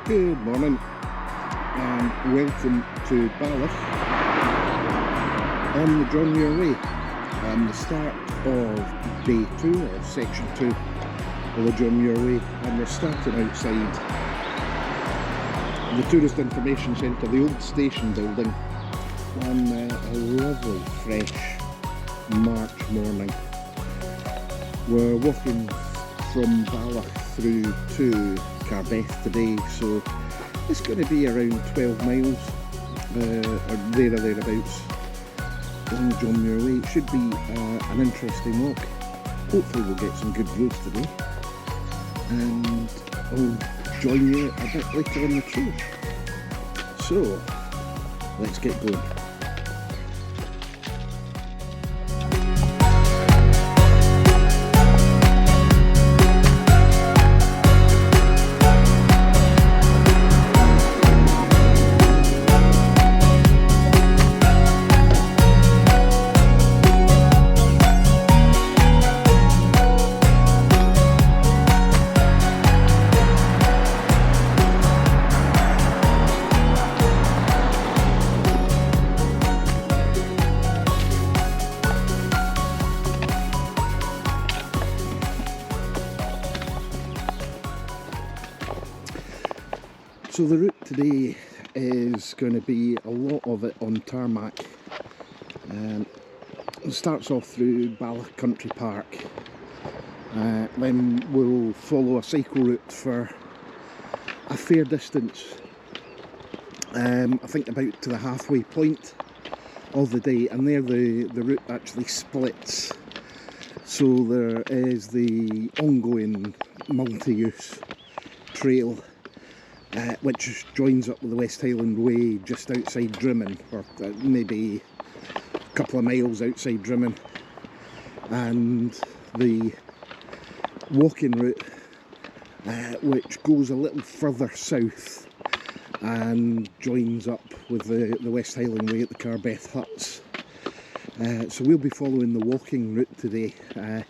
Good morning and welcome to Balloch on the John Muir Way, the start of day 2 or section 2 of the John Muir Way, and we're starting outside the Tourist Information Centre, the old station building, on a lovely fresh March morning. We're walking from Balloch through to Carbeth today, so it's going to be around 12 miles or there or thereabouts on the John Muir Way. It should be an interesting walk. Hopefully we'll get some good views today, and I'll join you a bit later on the trail. So let's get going. So the route today is going to be a lot of it on tarmac. It starts off through Balloch Country Park, then we'll follow a cycle route for a fair distance, I think about to the halfway point of the day, and there the route actually splits. So there is the ongoing multi-use trail, which joins up with the West Highland Way just outside Drimmen, or maybe a couple of miles outside Drimmen, and the walking route, which goes a little further south and joins up with the West Highland Way at the Carbeth huts. So we'll be following the walking route today. And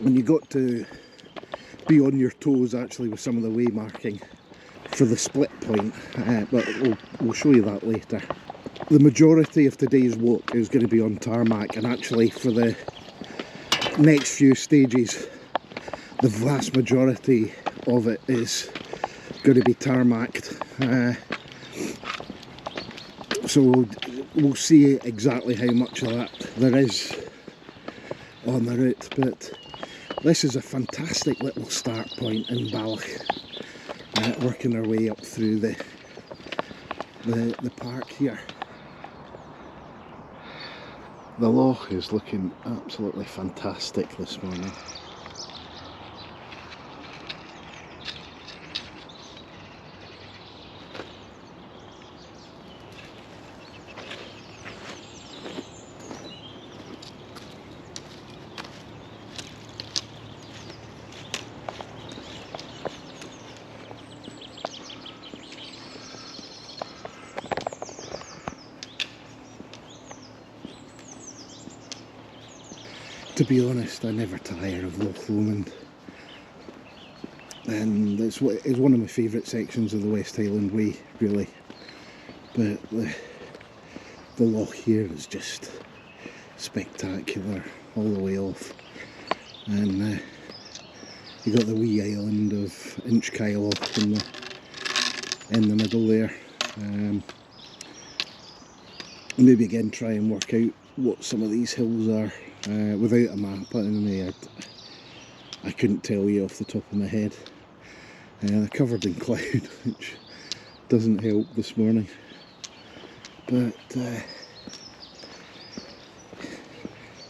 you got to be on your toes actually with some of the way marking for the split point, but we'll show you that later. The majority of today's walk is going to be on tarmac, and actually for the next few stages the vast majority of it is going to be tarmacked. So we'll see exactly how much of that there is on the route, but this is a fantastic little start point in Balloch, working our way up through the park here. The loch is looking absolutely fantastic this morning. To be honest, I never tire of Loch Lomond, and it's one of my favourite sections of the West Highland Way, really. But the loch here is just spectacular all the way off, and you got the wee island of Inchkyle in the middle there. Maybe again try and work out what some of these hills are. Without a map in there, I couldn't tell you off the top of my head. They're covered in cloud, which doesn't help this morning. But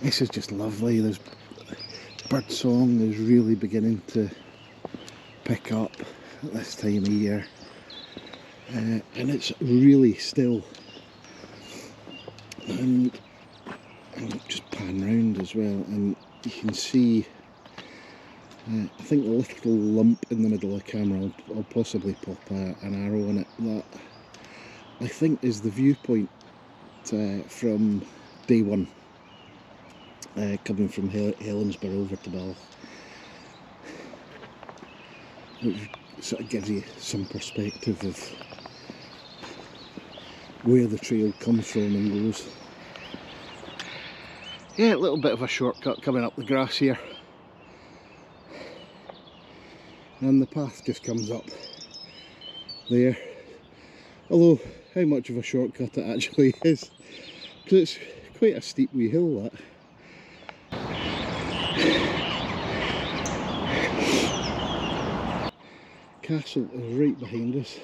this is just lovely. There's bird song is really beginning to pick up at this time of year, and it's really still. And I'll just pan round as well, and you can see, I think the little lump in the middle of the camera, I'll possibly pop an arrow on it, that I think is the viewpoint from day 1, coming from Helensburgh over to Balloch. which sort of gives you some perspective of where the trail comes from and goes. Yeah, a little bit of a shortcut coming up the grass here, and the path just comes up there, although how much of a shortcut it actually is, because it's quite a steep wee hill, that. Castle is right behind us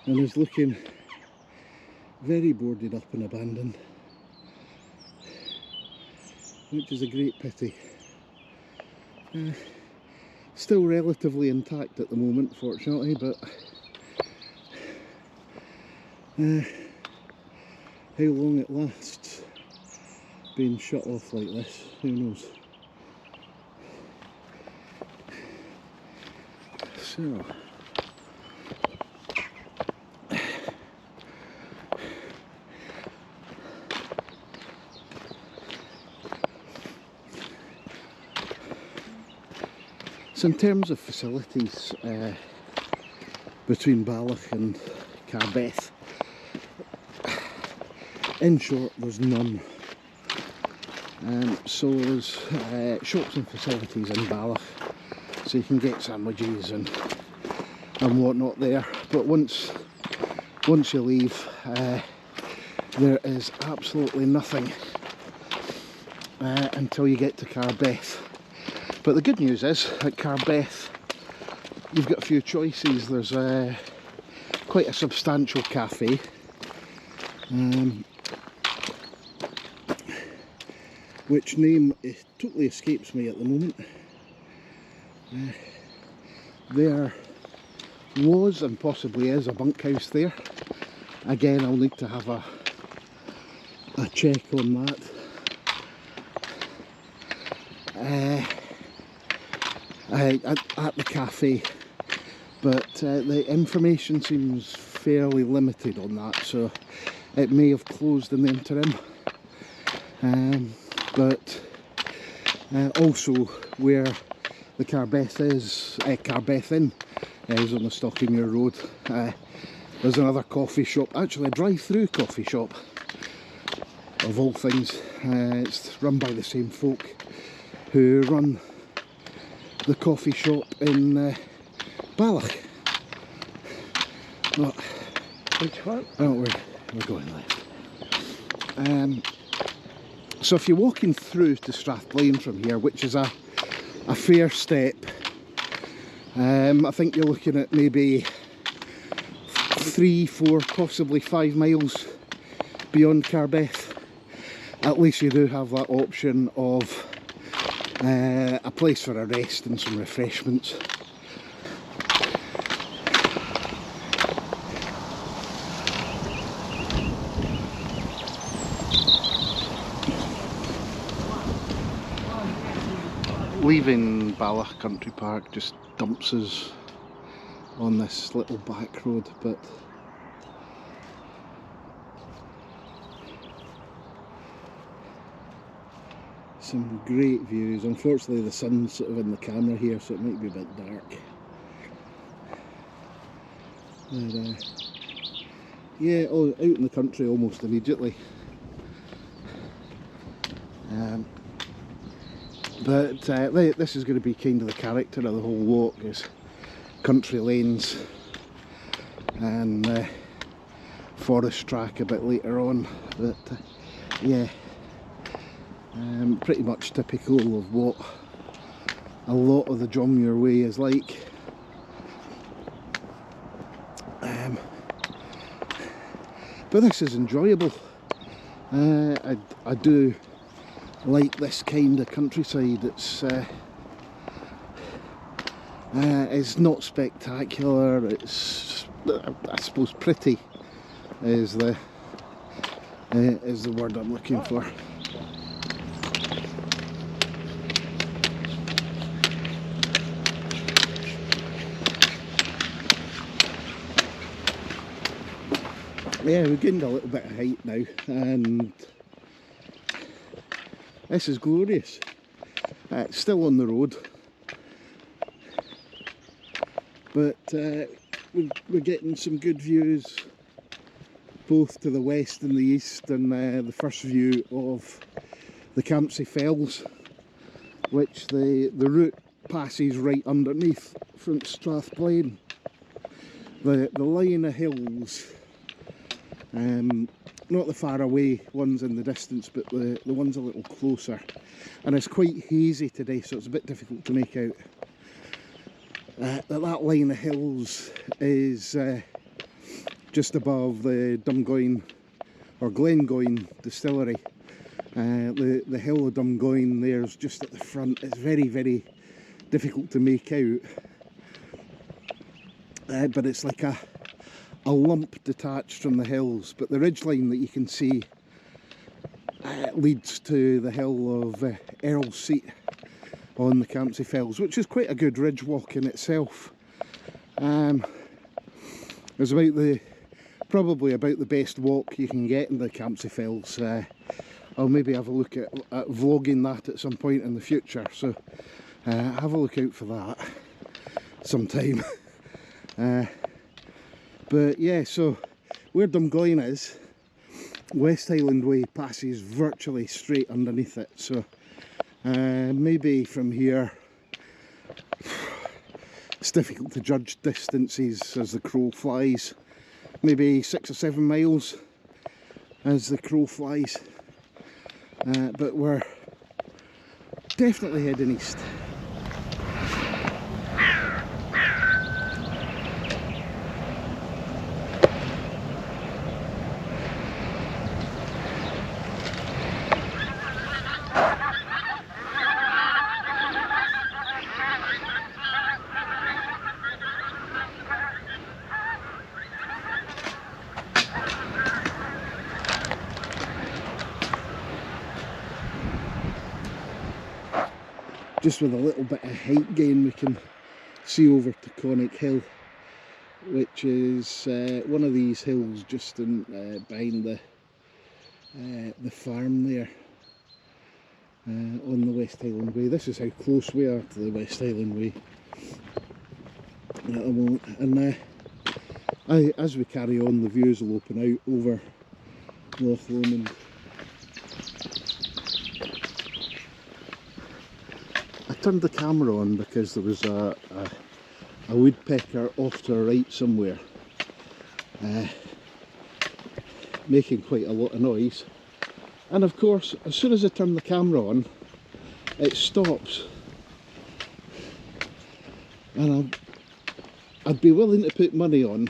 and is looking very boarded up and abandoned, which is a great pity. Still relatively intact at the moment, fortunately, but how long it lasts being shut off like this, who knows. So in terms of facilities between Balloch and Carbeth, in short, there's none. So there's shops and facilities in Balloch, so you can get sandwiches and whatnot there. But once you leave, there is absolutely nothing until you get to Carbeth. But the good news is, at Carbeth, you've got a few choices. There's quite a substantial cafe, which name totally escapes me at the moment. There was, and possibly is, a bunkhouse there. Again, I'll need to have a check on that. At the cafe, but the information seems fairly limited on that, so it may have closed in the interim. But also where the Carbeth is, Carbeth Inn is on the Stocking Muir Road. There's another coffee shop, actually a drive-through coffee shop of all things. It's run by the same folk who run the coffee shop in Balloch. But, which one? Oh, we're going left. So if you're walking through to Strathblane from here, which is a fair step, I think you're looking at maybe 3, 4, possibly 5 miles beyond Carbeth. At least you do have that option of a place for a rest and some refreshments. Leaving Balloch Country Park just dumps us on this little back road, but some great views. Unfortunately the sun's sort of in the camera here, so it might be a bit dark. But, yeah, out in the country almost immediately. But this is going to be kind of the character of the whole walk, is country lanes and forest track a bit later on. But yeah, pretty much typical of what a lot of the John Muir Way is like. But this is enjoyable. I do like this kind of countryside. It's not spectacular, it's, I suppose, pretty is the word I'm looking for. Yeah, we've gained a little bit of height now, and this is glorious. It's still on the road. but we're getting some good views both to the west and the east, and the first view of the Campsie Fells, which the route passes right underneath from Strathblane. The line of hills, not the far away ones in the distance, but the ones a little closer, and it's quite hazy today, so it's a bit difficult to make out. That line of hills is just above the Dumgoyne or Glengoyne distillery. The hill of Dumgoyne there is just at the front. It's very, very difficult to make out, but it's like a lump detached from the hills. But the ridgeline that you can see leads to the hill of Earl's Seat on the Campsie Fells, which is quite a good ridge walk in itself. It's probably about the best walk you can get in the Campsie Fells. I'll maybe have a look at vlogging that at some point in the future, so have a look out for that sometime. But yeah, so where Dumgoyne is, West Highland Way passes virtually straight underneath it, so maybe from here it's difficult to judge distances as the crow flies. Maybe 6 or 7 miles as the crow flies, but we're definitely heading east. Just with a little bit of height gain, we can see over to Connick Hill, which is one of these hills just behind the farm there on the West Highland Way. This is how close we are to the West Highland Way at the moment, and as we carry on, the views will open out over Loch Lomond. I turned the camera on because there was a woodpecker off to the right somewhere, making quite a lot of noise, and of course as soon as I turn the camera on it stops, and I'd be willing to put money on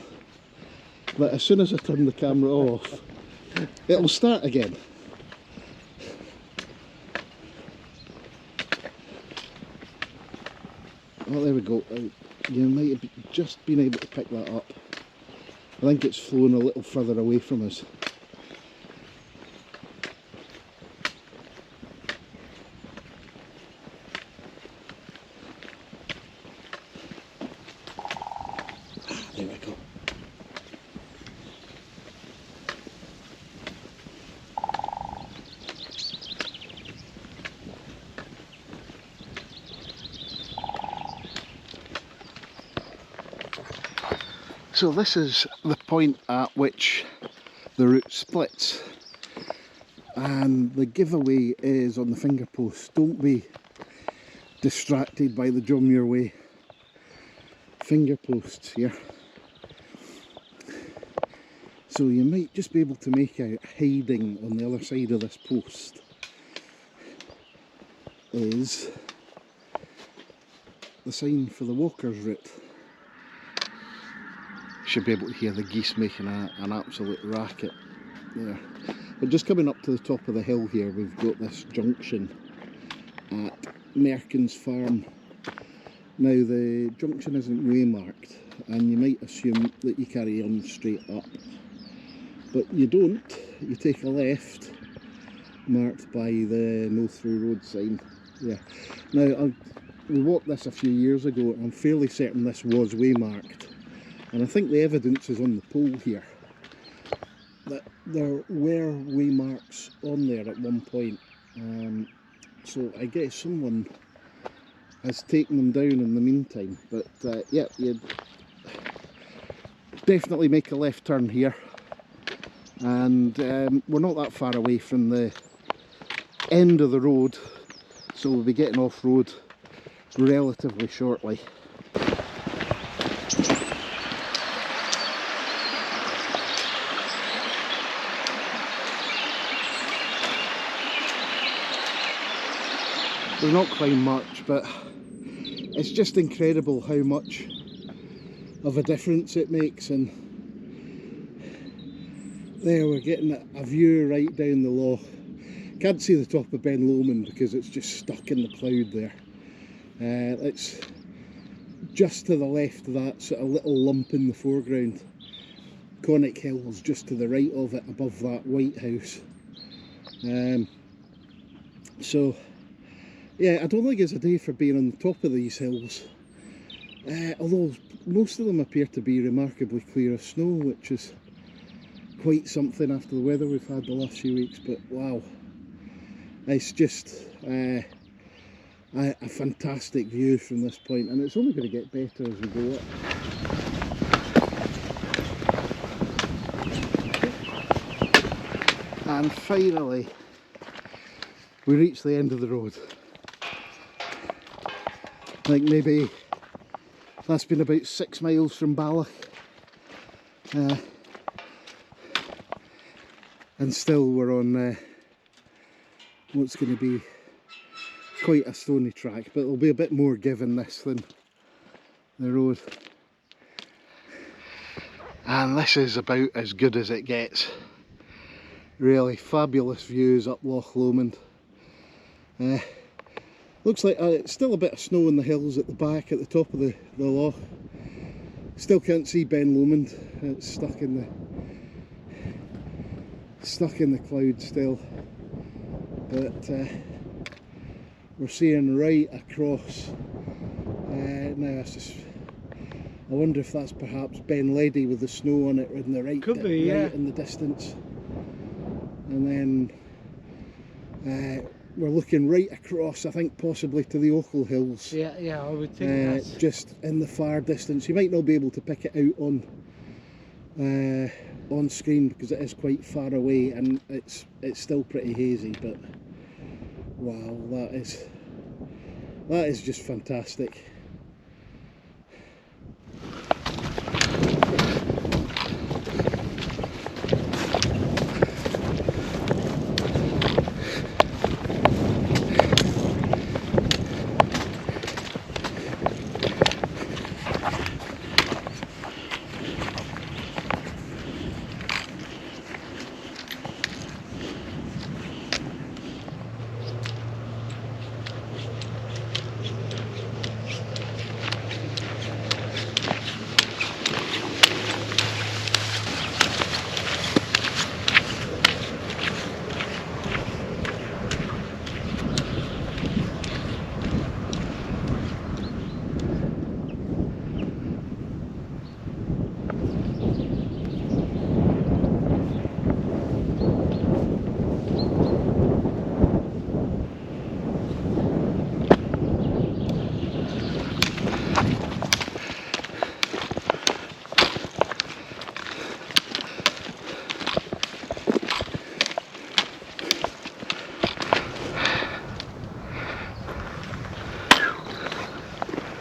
that as soon as I turn the camera off it'll start again. Oh, there we go. You might have just been able to pick that up. I think it's flown a little further away from us. There we go. So this is the point at which the route splits, and the giveaway is on the finger post. Don't be distracted by the John Muir Way finger posts here. So you might just be able to make out hiding on the other side of this post is the sign for the walkers route. Should be able to hear the geese making an absolute racket there. But just coming up to the top of the hill here, we've got this junction at Merkin's farm. Now the junction isn't waymarked, and you might assume that you carry on straight up, but you don't. You take a left, marked by the no through road sign. Yeah. Now we walked this a few years ago, and I'm fairly certain this was waymarked. And I think the evidence is on the pole here that there were waymarks on there at one point. So I guess someone has taken them down in the meantime. But yeah, you definitely make a left turn here, and we're not that far away from the end of the road, so we'll be getting off road relatively shortly. We're not climbing much, but it's just incredible how much of a difference it makes. And there we're getting a view right down the loch. Can't see the top of Ben Lomond because it's just stuck in the cloud there. It's just to the left of that sort of little lump in the foreground. Conic Hill's just to the right of it, above that white house. So yeah, I don't think it's a day for being on the top of these hills, although most of them appear to be remarkably clear of snow, which is quite something after the weather we've had the last few weeks. But wow, it's just a fantastic view from this point, and it's only going to get better as we go up. And finally we reach the end of the road. I think maybe that's been about 6 miles from Balloch, and still we're on what's going to be quite a stony track, but there'll be a bit more given this than the road. And this is about as good as it gets. Really fabulous views up Loch Lomond. Looks like it's still a bit of snow in the hills at the back, at the top of the loch. Still can't see Ben Lomond. It's stuck in the cloud still. But we're seeing right across. Now that's just, I wonder if that's perhaps Ben Ledy with the snow on it in the right, could be, yeah, right in the distance. And then we're looking right across, I think possibly to the Ochil Hills. Yeah, I would think that's just in the far distance. You might not be able to pick it out on screen because it is quite far away and it's still pretty hazy, but wow, that is just fantastic.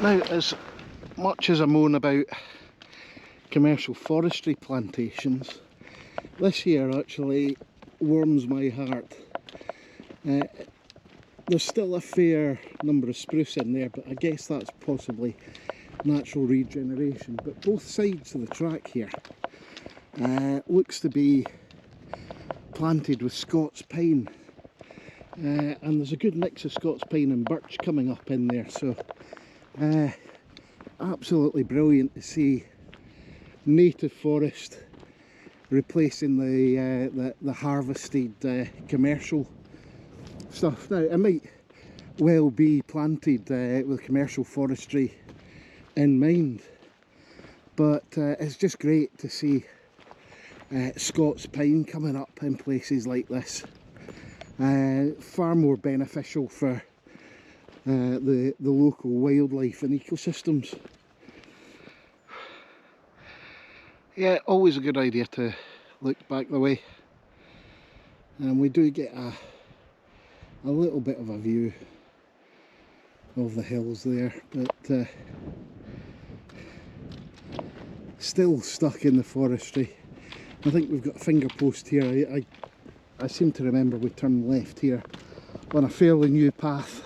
Now, as much as I moan about commercial forestry plantations, this year actually warms my heart. There's still a fair number of spruce in there, but I guess that's possibly natural regeneration. But both sides of the track here looks to be planted with Scots pine, and there's a good mix of Scots pine and birch coming up in there, so absolutely brilliant to see native forest replacing the harvested commercial stuff. Now, it might well be planted with commercial forestry in mind, but it's just great to see Scots pine coming up in places like this. Far more beneficial for the local wildlife and ecosystems. Yeah, always a good idea to look back the way, and we do get a little bit of a view of the hills there, but still stuck in the forestry. I think we've got a finger post here. I seem to remember we turned left here on a fairly new path,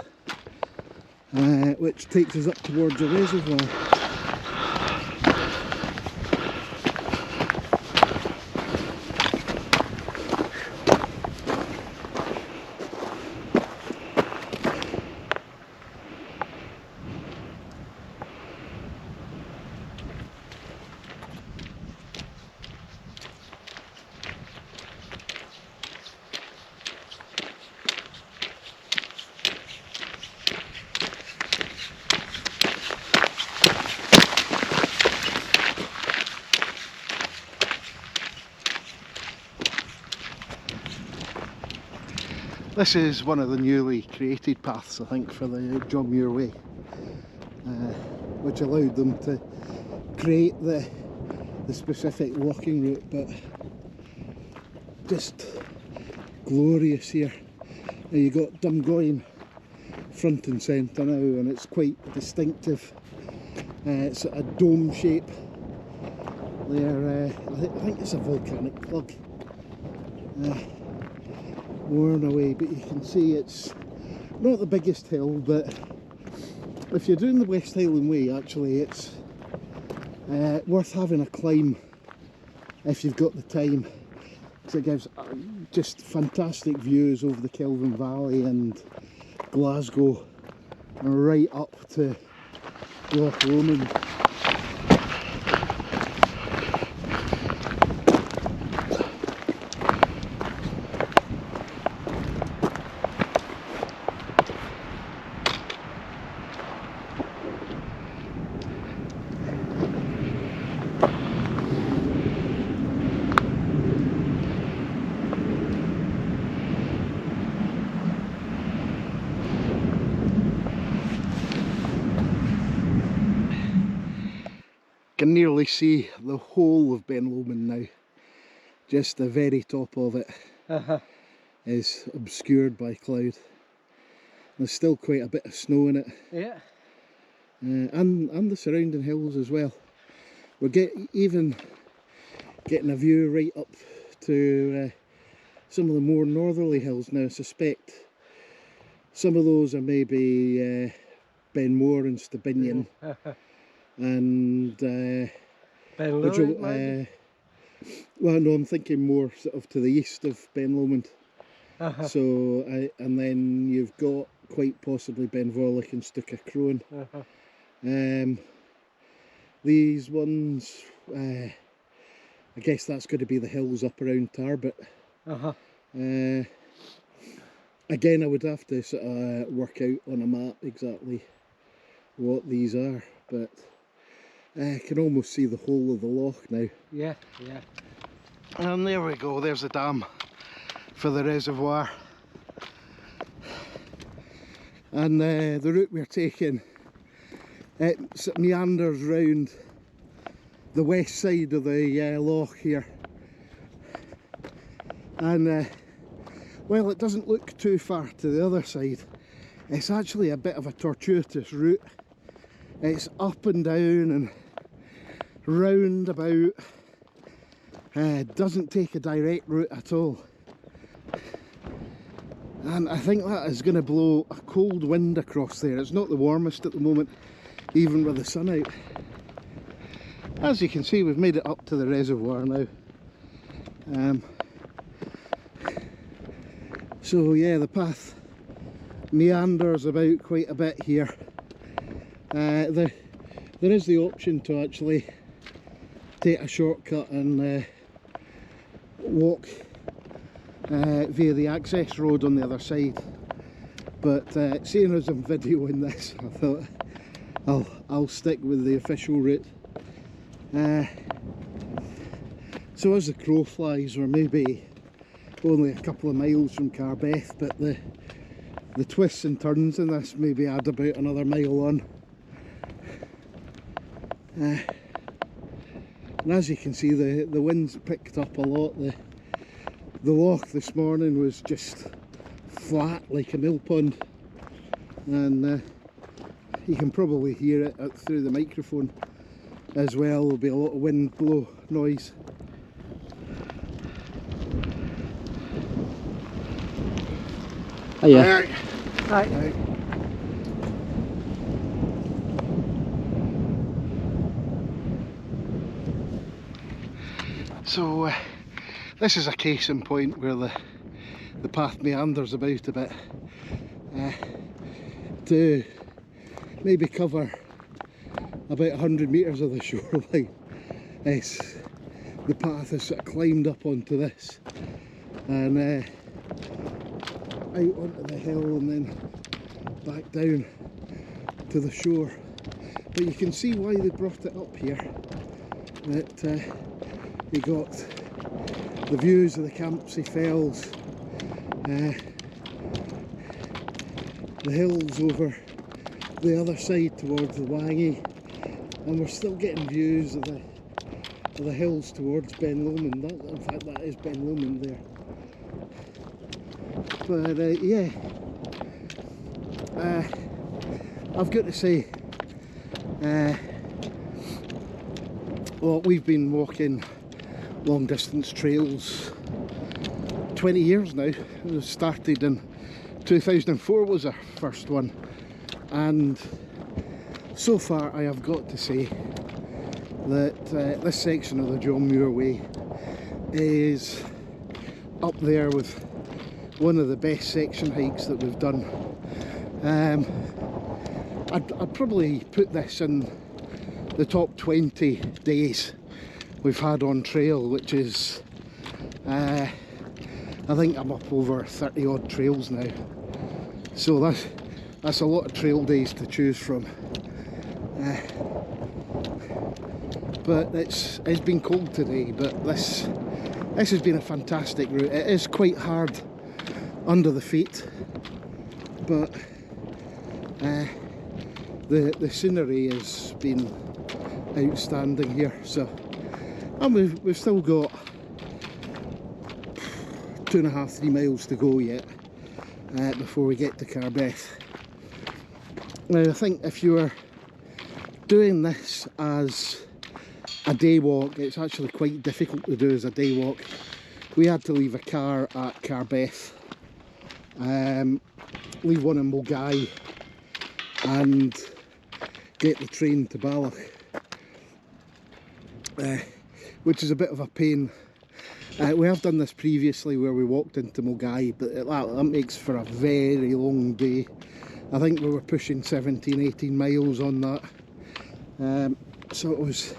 which takes us up towards the reservoir. This is one of the newly created paths, I think, for the John Muir Way, which allowed them to create the specific walking route, but just glorious here. Now you've got Dumgoyne front and centre now, and it's quite distinctive. It's a dome shape there. I think it's a volcanic plug. Worn away, but you can see it's not the biggest hill, but if you're doing the West Highland Way, actually it's worth having a climb if you've got the time, because it gives just fantastic views over the Kelvin Valley and Glasgow and right up to Loch Lomond. Can nearly see the whole of Ben Lomond now. Just the very top of it is obscured by cloud. There's still quite a bit of snow in it. Yeah. And the surrounding hills as well. We're even getting a view right up to some of the more northerly hills now. I suspect some of those are maybe Benmore and Stibinian. And Ben Lomond, well, no, I'm thinking more sort of to the east of Ben Lomond. So, and then you've got quite possibly Ben Vorlich and Stuka Crone. These ones, I guess that's going to be the hills up around Carbeth. Again, I would have to sort of work out on a map exactly what these are, but I can almost see the whole of the loch now. Yeah, yeah. And there we go, there's the dam for the reservoir. And the route we're taking, it meanders round the west side of the loch here. And well, it doesn't look too far to the other side. It's actually a bit of a tortuous route. It's up and down and round about. Doesn't take a direct route at all. And I think that is going to blow a cold wind across there. It's not the warmest at the moment, even with the sun out. As you can see, we've made it up to the reservoir now. So yeah, the path meanders about quite a bit here. There is the option to actually take a shortcut and walk via the access road on the other side, but seeing as I'm videoing this, I thought I'll stick with the official route. So as the crow flies, we're maybe only a couple of miles from Carbeth, but the twists and turns in this maybe add about another mile on. And as you can see, the wind's picked up a lot. The loch this morning was just flat like a mill pond, and you can probably hear it out through the microphone as well. There'll be a lot of wind blow noise. Hiya. Hi. Hi. So this is a case in point where the path meanders about a bit to maybe cover about 100 metres of the shoreline. The path has sort of climbed up onto this and out onto the hill and then back down to the shore. But you can see why they brought it up here, that you got the views of the Campsie Fells, the hills over the other side towards the Wangy, and we're still getting views of the hills towards Ben Lomond. In fact, that is Ben Lomond there. But yeah, I've got to say, well, we've been walking long distance trails 20 years now. It started in 2004 was our first one, and so far I have got to say that this section of the John Muir Way is up there with one of the best section hikes that we've done. I'd probably put this in the top 20 days we've had on trail, which is I think I'm up over 30 odd trails now, so that's a lot of trail days to choose from. But it's been cold today, but this has been a fantastic route. It is quite hard under the feet, but the scenery has been outstanding here. So, and we've still got 2.5–3 miles to go yet before we get to Carbeth. Now, I think if you were doing this as a day walk, it's actually quite difficult to do as a day walk. We had to leave a car at Carbeth, leave one in Mulgai, and get the train to Balloch, which is a bit of a pain. We have done this previously where we walked into Mulgai, but that makes for a very long day. I think we were pushing 17–18 miles on that, so it was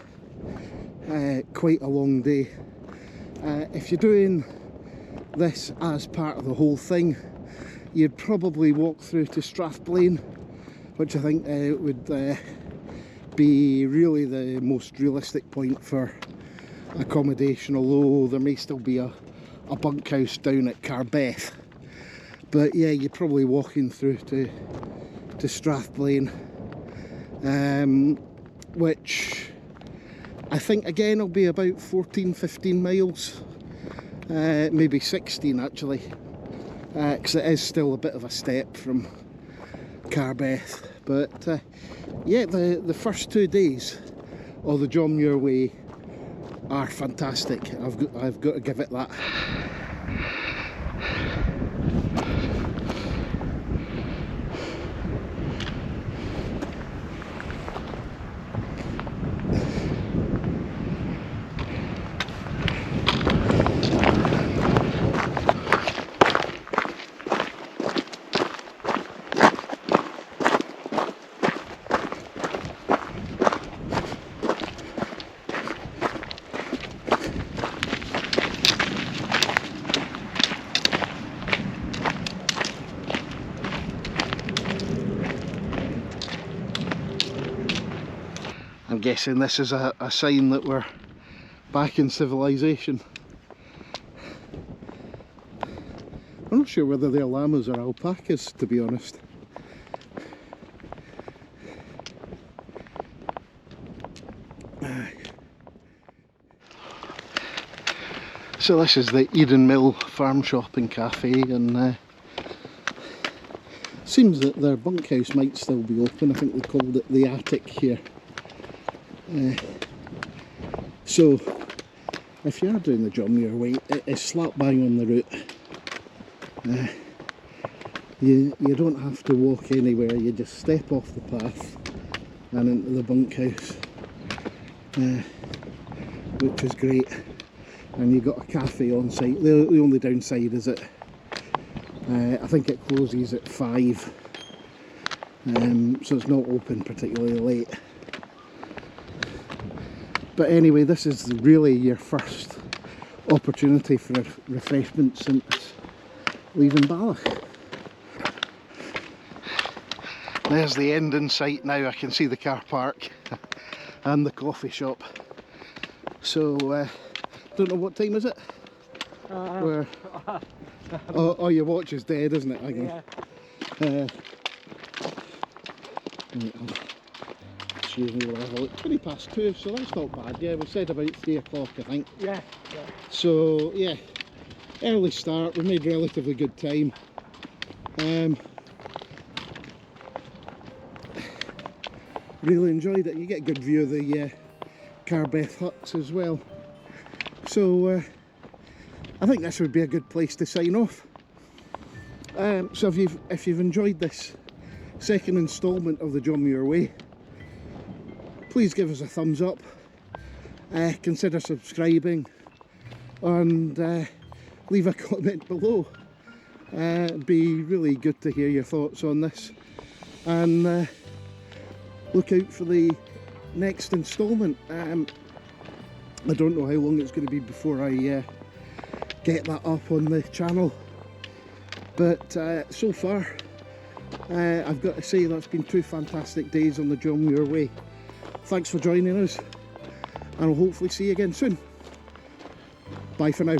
quite a long day. If you're doing this as part of the whole thing, you'd probably walk through to Strathblane, which I think would be really the most realistic point for accommodation, although there may still be a bunkhouse down at Carbeth. But yeah, you're probably walking through to Strathblane, which I think again will be about 14–15 miles, maybe 16 actually, because it is still a bit of a step from Carbeth. But yeah, the first 2 days of the John Muir Way are fantastic. I've got to give it that. I'm guessing this is a sign that we're back in civilization. I'm not sure whether they're llamas or alpacas, to be honest. So this is the Eden Mill Farm Shop and Cafe, and seems that their bunkhouse might still be open. I think they called it the attic here. So if you are doing the John Muir Way, it is slap bang on the route. You don't have to walk anywhere, you just step off the path and into the bunkhouse, which is great. And you've got a cafe on site. The only downside is that I think it closes at 5, so it's not open particularly late. But anyway, this is really your first opportunity for refreshment since leaving Balloch. There's the end in sight now. I can see the car park and the coffee shop. So, don't know what time is it? Oh, your watch is dead, isn't it? Yeah. Excuse me, we'll have a look. 20 past 2, so that's not bad. Yeah, we said about 3 o'clock, I think. Yeah. So, yeah, early start. We made relatively good time. Really enjoyed it. You get a good view of the Carbeth huts as well. So I think this would be a good place to sign off. So if you've enjoyed this second instalment of the John Muir Way, please give us a thumbs up, consider subscribing, and leave a comment below. It'd be really good to hear your thoughts on this, and look out for the next instalment. I don't know how long it's going to be before I get that up on the channel, but so far I've got to say that's been 2 fantastic days on the John Muir Way. Thanks for joining us, and I'll hopefully see you again soon. Bye for now.